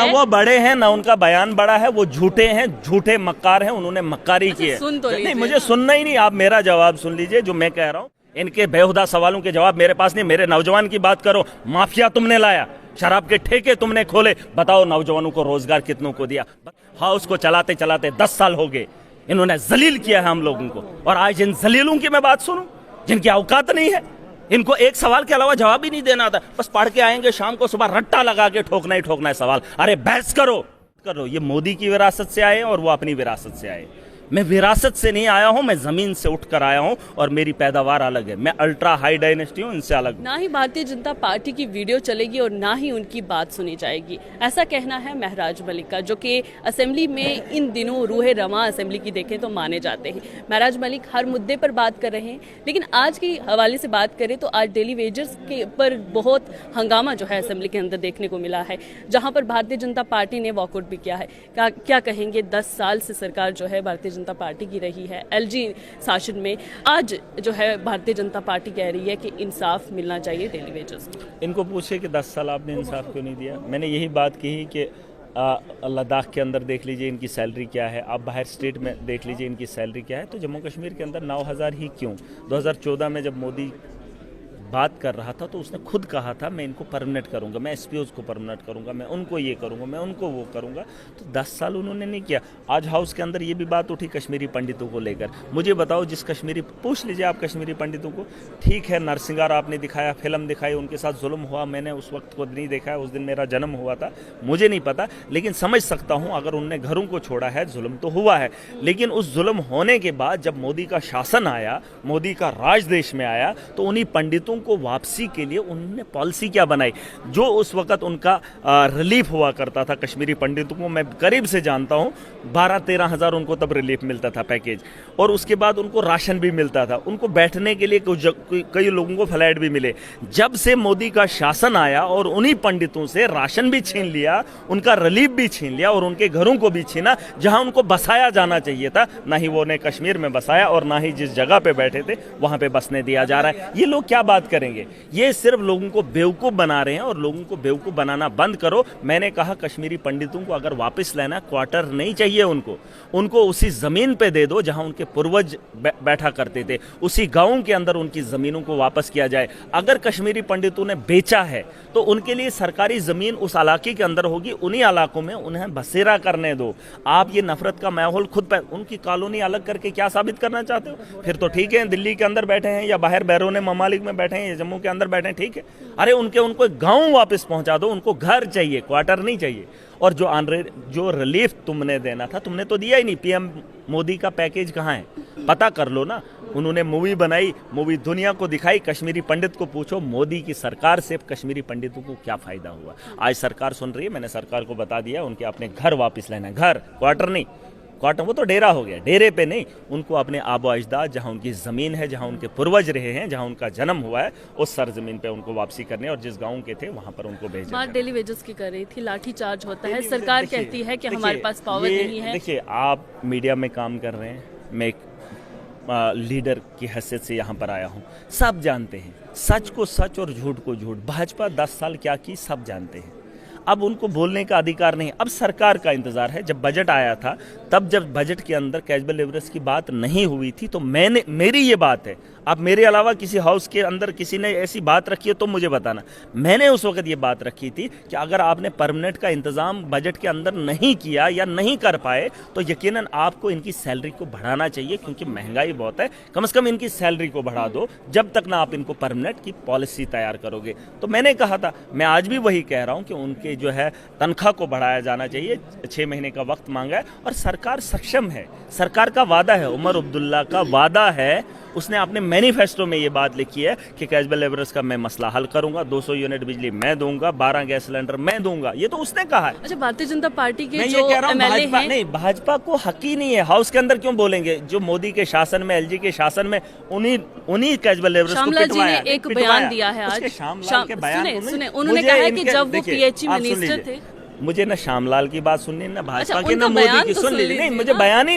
वो बड़े हैं ना उनका बयान बड़ा है, वो झूठे हैं, झूठे मक्कार हैं, उन्होंने मक्कारी की है। सुन तो नहीं, लीजिए। मुझे सुनना ही नहीं, आप मेरा जवाब सुन लीजिए जो मैं कह रहा हूँ। इनके बेहुदा सवालों के जवाब मेरे पास नहीं। मेरे नौजवान की बात करो, माफिया तुमने लाया, शराब के ठेके तुमने खोले, बताओ नौजवानों को रोजगार कितनों को दिया? हाउस को चलाते चलाते 10 साल हो गए, इन्होंने जलील किया है हम लोगों को, और आज इन जलीलों की मैं बात सुनूं जिनकी औकात नहीं है? इनको एक सवाल के अलावा जवाब ही नहीं देना था, बस पढ़ के आएंगे शाम को, सुबह रट्टा लगा के ठोकना ही ठोकना है सवाल। अरे बहस करो। ये मोदी की विरासत से आए और वो अपनी विरासत से आए। मैं विरासत से नहीं आया हूं, मैं जमीन से उठकर आया हूं, और मेरी पैदावार अलग है। मैं अल्ट्रा हाई डायनेस्टी हूं, इनसे अलग। ना ही भारतीय जनता पार्टी की वीडियो चलेगी और ना ही उनकी बात सुनी जाएगी, ऐसा कहना है महराज मलिक का, जो कि असेंबली में इन दिनों रूहे रमा असेंबली की देखें तो माने जाते हैं। महराज मलिक हर मुद्दे पर बात कर रहे हैं, लेकिन आज के हवाले से बात करें तो आज डेली वेजर्स के पर बहुत हंगामा जो है असेंबली के अंदर देखने को मिला है, जहां पर भारतीय जनता पार्टी ने वॉकआउट भी किया है। क्या कहेंगे? 10 साल से सरकार जो है भारतीय जनता पार्टी की रही है एलजी शासन में, आज जो है भारतीय जनता पार्टी कह रही है कि इंसाफ मिलना चाहिए डेली वेजर्स को। इनको पूछे कि 10 साल आपने इंसाफ क्यों नहीं दिया? मैंने यही बात कही कि लद्दाख के अंदर देख लीजिए इनकी सैलरी क्या है, आप बाहर स्टेट में देख लीजिए इनकी सैलरी क्या है, तो जम्मू कश्मीर के अंदर 9,000 ही क्यों? 2014 में जब मोदी बात कर रहा था तो उसने खुद कहा था मैं इनको परमानेंट करूंगा, मैं एसपीओज को परमानेंट करूंगा, मैं उनको ये करूंगा, मैं उनको वो करूंगा। तो 10 साल उन्होंने नहीं किया। आज हाउस के अंदर ये भी बात उठी कश्मीरी पंडितों को लेकर। मुझे बताओ, जिस कश्मीरी, पूछ लीजिए आप कश्मीरी पंडितों को, ठीक है नरसिंगार आपने दिखाया, फिल्म दिखाई, उनके साथ जुल्म हुआ, मैंने उस वक्त को नहीं देखा है, उस दिन मेरा जन्म हुआ था, मुझे नहीं पता, लेकिन समझ सकता हूँ अगर उनने घरों को छोड़ा है, जुल्म तो हुआ है। लेकिन उस जुल्म होने के बाद जब मोदी का शासन आया, मोदी का राज देश में आया, तो उन्हीं पंडितों को वापसी के लिए उन्होंने पॉलिसी क्या बनाई? जो उस वक्त उनका रिलीफ हुआ करता था कश्मीरी पंडितों को, मैं करीब से जानता हूं, 12-13 हज़ार उनको तब रिलीफ मिलता था पैकेज, और उसके बाद उनको राशन भी मिलता था, उनको बैठने के लिए कई लोगों को फ्लैट भी मिले। जब से मोदी का शासन आया और उन्हीं पंडितों से राशन भी छीन लिया, उनका रिलीफ भी छीन लिया और उनके घरों को भी छीना जहां उनको बसाया जाना चाहिए था, ना ही वो उन्हें कश्मीर में बसाया और ना ही जिस जगह पे बैठे थे वहां पे बसने दिया जा रहा है। ये लोग क्या बात करेंगे? ये सिर्फ लोगों को बेवकूफ बना रहे हैं, और लोगों को बेवकूफ बनाना बंद करो। मैंने कहा कश्मीरी पंडितों को अगर वापस लेना, क्वार्टर नहीं चाहिए उनको उसी जमीन पे दे दो जहां उनके पूर्वज बैठा करते थे, उसी गांव के अंदर उनकी जमीनों को वापस किया जाए। अगर कश्मीरी पंडितों ने बेचा है तो उनके लिए सरकारी जमीन उस इलाके के अंदर होगी, उन्हीं इलाकों में उन्हें बसेरा करने दो। आप ये नफरत का माहौल खुद पर, उनकी कॉलोनी अलग करके क्या साबित करना चाहते हो? फिर तो ठीक है दिल्ली के अंदर बैठे हैं या बाहर बैरून ममालिक में बैठे हैं या जम्मू के अंदर बैठे हैं, ठीक है। अरे उनको गांव वापस पहुंचा दो, उनको घर चाहिए, क्वार्टर नहीं चाहिए। और जो रिलीफ तुमने देना था तुमने तो दिया ही नहीं। पीएम मोदी का पैकेज कहाँ है? पता कर लो ना। उन्होंने मूवी बनाई, मूवी दुनिया को दिखाई, कश्मीरी पंडित को पूछो मोदी की सरकार से कश्मीरी पंडितों को क्या फायदा हुआ। आज सरकार सुन रही है, मैंने सरकार को बता दिया उनके अपने घर वापस लेना, घर, क्वार्टर नहीं। क्वार्टर वो तो डेरा हो गया, डेरे पे नहीं, उनको अपने आबो अजदाद, जहाँ उनकी ज़मीन है, जहाँ उनके पूर्वज रहे हैं, जहाँ उनका जन्म हुआ है, उस सरजमीन पे उनको वापसी करनी है, और जिस गांव के थे वहाँ पर उनको भेजना। बात डेली वेजेस की कर रही थी, लाठी चार्ज होता है, सरकार कहती है कि हमारे पास पावर नहीं है। देखिए, आप मीडिया में काम कर रहे हैं, मैं एक लीडर की हैसियत से यहाँ पर आया हूँ, सब जानते हैं सच को सच और झूठ को झूठ। भाजपा 10 साल क्या की सब जानते हैं, अब उनको बोलने का अधिकार नहीं। अब सरकार का इंतजार है। जब बजट आया था, तब जब बजट के अंदर कैजुअल लेबरर्स की बात नहीं हुई थी, तो मेरी ये बात है, अब मेरे अलावा किसी हाउस के अंदर किसी ने ऐसी बात रखी है तो मुझे बताना। मैंने उस वक्त ये बात रखी थी कि अगर आपने परमानेंट का इंतजाम बजट के अंदर नहीं किया या नहीं कर पाए, तो यकीनन आपको इनकी सैलरी को बढ़ाना चाहिए, क्योंकि महंगाई बहुत है। कम से कम इनकी सैलरी को बढ़ा दो, जब तक ना आप इनको परमानेंट की पॉलिसी तैयार करोगे। तो मैंने कहा था, मैं आज भी वही कह रहा हूँ कि उनके जो है तनख्वाह को बढ़ाया जाना चाहिए। 6 महीने का वक्त मांगा है और सरकार सक्षम है, सरकार का वादा है, उमर अब्दुल्ला का वादा है, उसने अपने मैनिफेस्टो में ये बात लिखी है कि कैजुअल लेबरर्स का मैं मसला हल करूंगा, 200 यूनिट बिजली मैं दूंगा, 12 गैस सिलेंडर मैं दूंगा, ये तो उसने कहा है। अच्छा, भारतीय जनता पार्टी के मैं जो ये कह रहा हूं, एमएलए हैं, नहीं, भाजपा को हक ही नहीं है, हाउस के अंदर क्यों बोलेंगे? जो मोदी के शासन में, एलजी के शासन में उन्हीं कैजुअल लेबरर्स को पिटवाया। जी ने एक बयान दिया है आज, श्यामलाल के बयान सुने, उन्होंने कहा है कि जब वो पीएचई मिनिस्टर थे, मुझे ना श्यामलाल की बात सुननी, ना भाजपा अच्छा, की, ना मोदी की सुन लीजिए। नहीं, मुझे बयान ही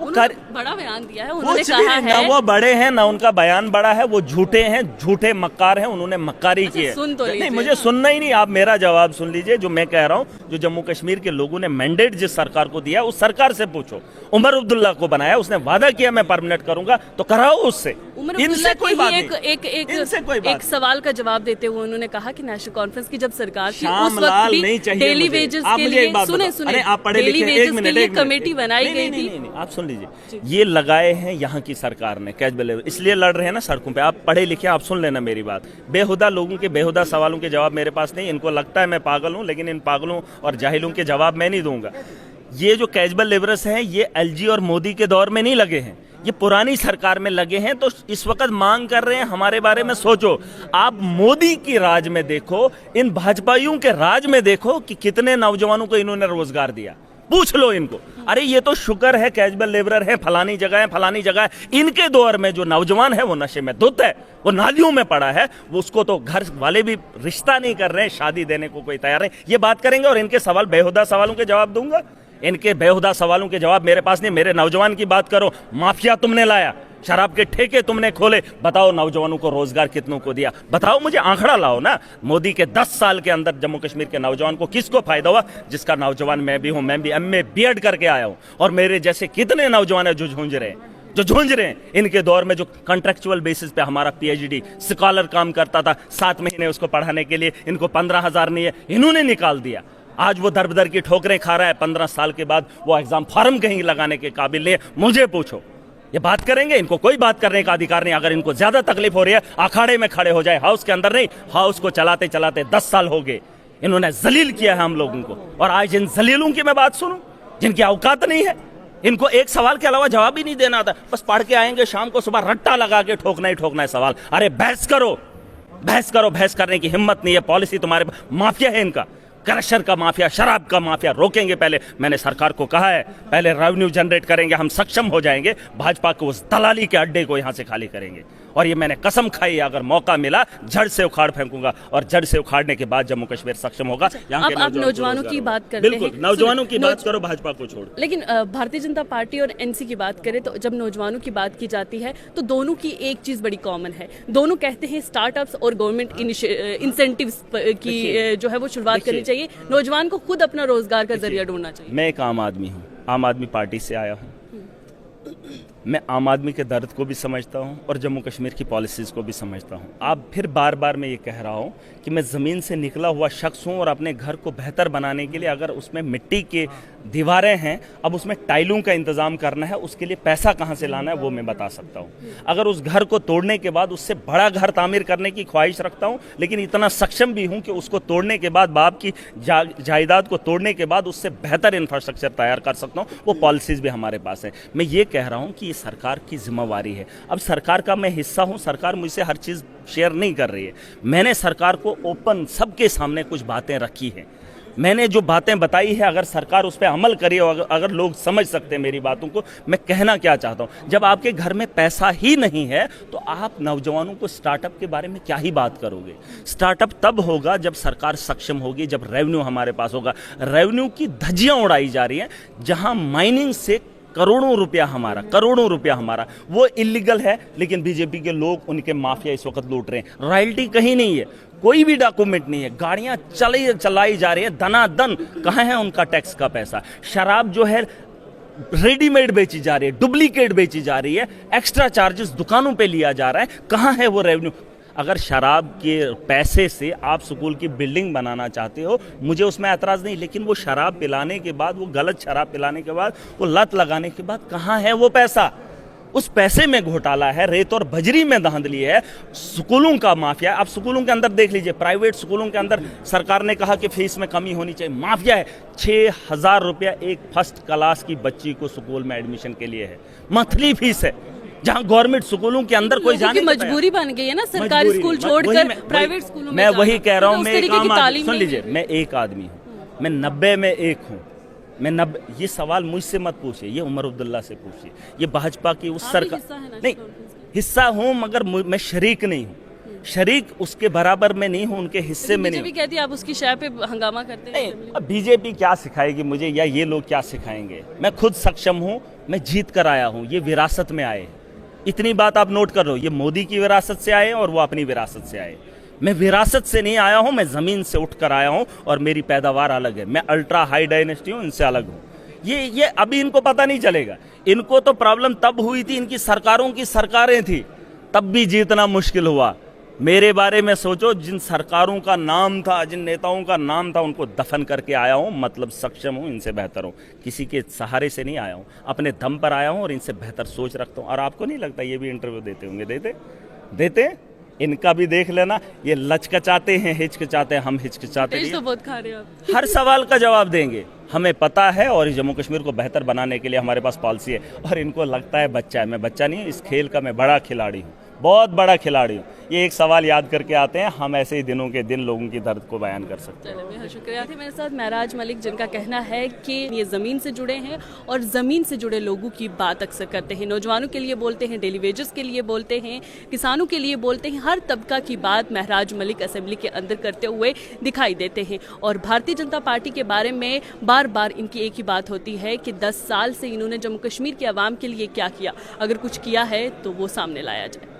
उन्होंने बड़ा बयान दिया है, उन्होंने कुछ भी कहा ना है। वो बड़े हैं ना उनका बयान बड़ा है, वो झूठे हैं, झूठे मक्कार हैं, उन्होंने मक्कारी की है। सुन तो लीजिए नहीं, मुझे ना। सुनना ही नहीं, आप मेरा जवाब सुन लीजिए। जो मैं कह रहा हूँ, जो जम्मू कश्मीर के लोगों ने मैंडेट जिस सरकार को दिया उस सरकार से पूछो। उमर अब्दुल्ला को बनाया, उसने वादा किया मैं परमानेंट करूंगा, तो कराओ उससे। उमर इनसे अब्दुल्ला कोई बात की नहीं, इनसे कोई बात एक सवाल का जवाब देते हुए उन्होंने कहा कि नेशनल कॉन्फ्रेंस की जब सरकार थी उस श्यामलाल वक्त भी नहीं चाहिए डेली मुझे। वेजेस आप के मुझे लिए एक बात सुने बताओ। सुने अरे आप पढ़े डेली लिखे, वेजेस एक के मिनट, लिए एक मिनट। कमेटी बनाई नहीं, गई नहीं, थी। नहीं, नहीं, आप सुन लीजिए। ये लगाए हैं यहाँ की सरकार ने कैश बिल, इसलिए लड़ रहे हैं ना सड़कों पे। आप पढ़े लिखे, आप सुन लेना मेरी बात। बेहुदा लोगों के बेहुदा सवालों के जवाब मेरे पास नहीं। इनको लगता है मैं पागल हूँ, लेकिन इन पागलों और जाहिलों के जवाब मैं नहीं दूंगा। ये जो कैजुअल लेबरर्स हैं, ये एलजी और मोदी के दौर में नहीं लगे हैं, ये पुरानी सरकार में लगे हैं। तो इस वक्त मांग कर रहे हैं हमारे बारे में सोचो। आप मोदी की राज में देखो, इन भाजपाइयों के राज में देखो कि कितने नौजवानों को इन्होंने रोजगार दिया। पूछ लो इनको। अरे ये तो शुक्र है कैजुअल लेबरर है, फलानी जगह है, फलानी जगह है। इनके दौर में जो नौजवान है वो नशे में धुत है, वो नालियों में पड़ा है, वो उसको तो घर वाले भी रिश्ता नहीं कर रहे हैं, शादी देने को कोई तैयार नहीं। ये बात करेंगे और इनके सवाल बेहुदा सवालों के जवाब दूंगा। इनके बेहुदा सवालों के जवाब मेरे पास नहीं। मेरे नौजवान की बात करो। माफिया तुमने लाया, शराब के ठेके तुमने खोले, बताओ नौजवानों को रोजगार कितनों को दिया? बताओ, मुझे आंकड़ा लाओ ना। मोदी के 10 साल के अंदर जम्मू कश्मीर के नौजवान को किसको फायदा हुआ? जिसका नौजवान मैं भी हूं, मैं भी एमए बीएड करके आया हूं। और मेरे जैसे कितने नौजवान है जो झूंझ रहे हैं। इनके दौर में जो कॉन्ट्रेक्चुअल बेसिस पे हमारा पीएचडी स्कॉलर काम करता था 7 महीने उसको पढ़ाने के लिए, इनको 15,000 नहीं है, इन्होंने निकाल दिया। आज वो दर बदर की ठोकरें खा रहा है। 15 साल के बाद वो एग्जाम फॉर्म कहीं लगाने के काबिल नहीं है। मुझे पूछो, ये बात करेंगे? इनको कोई बात करने का अधिकार नहीं। अगर इनको ज्यादा तकलीफ हो रही है, अखाड़े में खड़े हो जाए, हाउस के अंदर नहीं। हाउस को चलाते चलाते 10 साल हो गए। इन्होंने जलील किया है हम लोगों को, और आज इन जलीलों की मैं बात सुनूं जिनकी औकात नहीं है। इनको एक सवाल के अलावा जवाब ही नहीं देना आता। बस पढ़ के आएंगे, शाम को सुबह रट्टा लगा के ठोकना ही ठोकना है सवाल। अरे बहस करो, बहस करो। बहस करने की हिम्मत नहीं है। पॉलिसी तुम्हारे माफिया है इनका, क्रशर का माफिया, शराब का माफिया। रोकेंगे पहले। मैंने सरकार को कहा है पहले रेवेन्यू जनरेट करेंगे, हम सक्षम हो जाएंगे, भाजपा को उस दलाली के अड्डे को यहां से खाली करेंगे। और ये मैंने कसम खाई, अगर मौका मिला जड़ से उखाड़ फेंकूंगा, और जड़ से उखाड़ने के बाद जम्मू कश्मीर सक्षम होगा। अब आप नौजवानों की बात करते हैं। बिल्कुल, नौजवानों की बात करो, भाजपा को छोड़। लेकिन भारतीय जनता पार्टी और एनसी की बात करें तो जब नौजवानों की बात की जाती है तो दोनों की एक चीज बड़ी कॉमन है। दोनों कहते हैं स्टार्टअप्स और गवर्नमेंट इंसेंटिव्स की जो है वो शुरुआत करनी चाहिए। नौजवान को खुद अपना रोजगार का जरिया ढूंढना चाहिए। मैं एक आम आदमी हूँ, आम आदमी पार्टी से आया हूँ। मैं आम आदमी के दर्द को भी समझता हूँ और जम्मू कश्मीर की पॉलिसीज़ को भी समझता हूँ। अब फिर बार बार मैं ये कह रहा हूँ कि मैं ज़मीन से निकला हुआ शख्स हूँ, और अपने घर को बेहतर बनाने के लिए अगर उसमें मिट्टी के दीवारें हैं, अब उसमें टाइलों का इंतज़ाम करना है, उसके लिए पैसा कहाँ से लाना है वो मैं बता सकता हूँ। अगर उस घर को तोड़ने के बाद उससे बड़ा घर तामीर करने की ख्वाहिश रखता हूँ, लेकिन इतना सक्षम भी हूँ कि उसको तोड़ने के बाद, बाप की जायदाद को तोड़ने के बाद उससे बेहतर इंफ्रास्ट्रक्चर तैयार कर सकता हूँ। वो पॉलिसीज़ भी हमारे पास है। मैं ये कह रहा हूँ कि ये सरकार की जिम्मेवारी है। अब सरकार का मैं हिस्सा हूँ, सरकार मुझसे हर चीज़ शेयर नहीं कर रही है। मैंने सरकार को ओपन सबके सामने कुछ बातें रखी हैं। मैंने जो बातें बताई है, अगर सरकार उस पर अमल करे और अगर लोग समझ सकते हैं मेरी बातों को, मैं कहना क्या चाहता हूँ, जब आपके घर में पैसा ही नहीं है तो आप नौजवानों को स्टार्टअप के बारे में क्या ही बात करोगे? स्टार्टअप तब होगा जब सरकार सक्षम होगी, जब रेवेन्यू हमारे पास होगा। रेवेन्यू की धज्जियाँ उड़ाई जा रही हैं। जहाँ माइनिंग से करोड़ों रुपया हमारा वो इलीगल है, लेकिन बीजेपी के लोग, उनके माफिया इस वक्त लूट रहे हैं। रॉयल्टी कहीं नहीं है, कोई भी डॉक्यूमेंट नहीं है, गाड़ियां चलाई जा रही है दनादन। कहाँ है उनका टैक्स का पैसा? शराब जो है रेडीमेड बेची जा रही है, डुप्लीकेट बेची जा रही है, एक्स्ट्रा चार्जेस दुकानों पे लिया जा रहा है। कहाँ है वो रेवेन्यू? अगर शराब के पैसे से आप स्कूल की बिल्डिंग बनाना चाहते हो, मुझे उसमें ऐतराज़ नहीं, लेकिन वो शराब पिलाने के बाद, वो गलत शराब पिलाने के बाद, वो लत लगाने के बाद कहाँ है वो पैसा? उस पैसे में घोटाला है, रेत और बजरी में धांधली है, स्कूलों का माफिया। आप स्कूलों के अंदर देख लीजिए, प्राइवेट स्कूलों के अंदर सरकार ने कहा कि फीस में कमी होनी चाहिए, माफिया है। 6,000 रुपया एक फर्स्ट क्लास की बच्ची को स्कूल में एडमिशन के लिए है, मंथली फीस है। जहां गवर्नमेंट स्कूलों के अंदर कोई जाने की मजबूरी बन गई है ना, सरकारी स्कूल छोड़कर प्राइवेट स्कूलों में। मैं वही कह रहा हूं, मैं सुन लीजिए, मैं एक आदमी हूं, मैं 90 में एक हूं। मैं 90, ये सवाल मुझसे मत पूछिए, ये उमर अब्दुल्ला से पूछिए। ये भाजपा की उस सरकार नहीं हिस्सा हूं, मगर मैं शरीक नहीं हूं। शरीक उसके बराबर में नहीं हूँ, उनके हिस्से में नहीं बीजेपी कहती है आप उसकी शय पे हंगामा करते हैं। नहीं। अब बीजेपी क्या सिखाएगी मुझे या ये लोग क्या सिखाएंगे? मैं खुद सक्षम हूँ, मैं जीत कर आया हूँ, ये विरासत में आए। इतनी बात आप नोट कर लो, ये मोदी की विरासत से आए और वो अपनी विरासत से आए। मैं विरासत से नहीं आया हूँ, मैं ज़मीन से उठ कर आया हूँ और मेरी पैदावार अलग है। मैं अल्ट्रा हाई डायनेस्टी हूँ, इनसे अलग हूँ। ये अभी इनको पता नहीं चलेगा। इनको तो प्रॉब्लम तब हुई थी, इनकी सरकारों की सरकारें थी, तब भी जीतना मुश्किल हुआ। मेरे बारे में सोचो, जिन सरकारों का नाम था, जिन नेताओं का नाम था, उनको दफन करके आया हूँ। मतलब सक्षम हूँ, इनसे बेहतर हूँ। किसी के सहारे से नहीं आया हूँ, अपने दम पर आया हूँ और इनसे बेहतर सोच रखता हूँ। और आपको नहीं लगता ये भी इंटरव्यू देते होंगे? देते इनका भी देख लेना। ये लचकचाते हैं, हिचकिचाते हैं, हम हिचकिचाते तेज नहीं तो हैं। बहुत खा रहे हो आप। हर सवाल का जवाब देंगे, हमें पता है। और जम्मू कश्मीर को बेहतर बनाने के लिए हमारे पास पॉलिसी है। और इनको लगता है बच्चा है, मैं बच्चा नहीं हूँ, इस खेल का मैं बड़ा खिलाड़ी हूँ, बहुत बड़ा खिलाड़ी हूँ। ये एक सवाल याद करके आते हैं, हम ऐसे ही दिनों के दिन लोगों की दर्द को बयान कर सकते हैं। चलिए, बहुत शुक्रिया। थे मेरे साथ महराज मलिक, जिनका कहना है कि ये ज़मीन से जुड़े हैं और ज़मीन से जुड़े लोगों की बात अक्सर करते हैं। नौजवानों के लिए बोलते हैं, डेली वेजेस के लिए बोलते हैं, किसानों के लिए बोलते हैं। हर तबका की बात महराज मलिक असेंबली के अंदर करते हुए दिखाई देते हैं। और भारतीय जनता पार्टी के बारे में बार बार इनकी एक ही बात होती है कि 10 साल से इन्होंने जम्मू कश्मीर के अवाम के लिए क्या किया। अगर कुछ किया है तो वो सामने लाया जाए।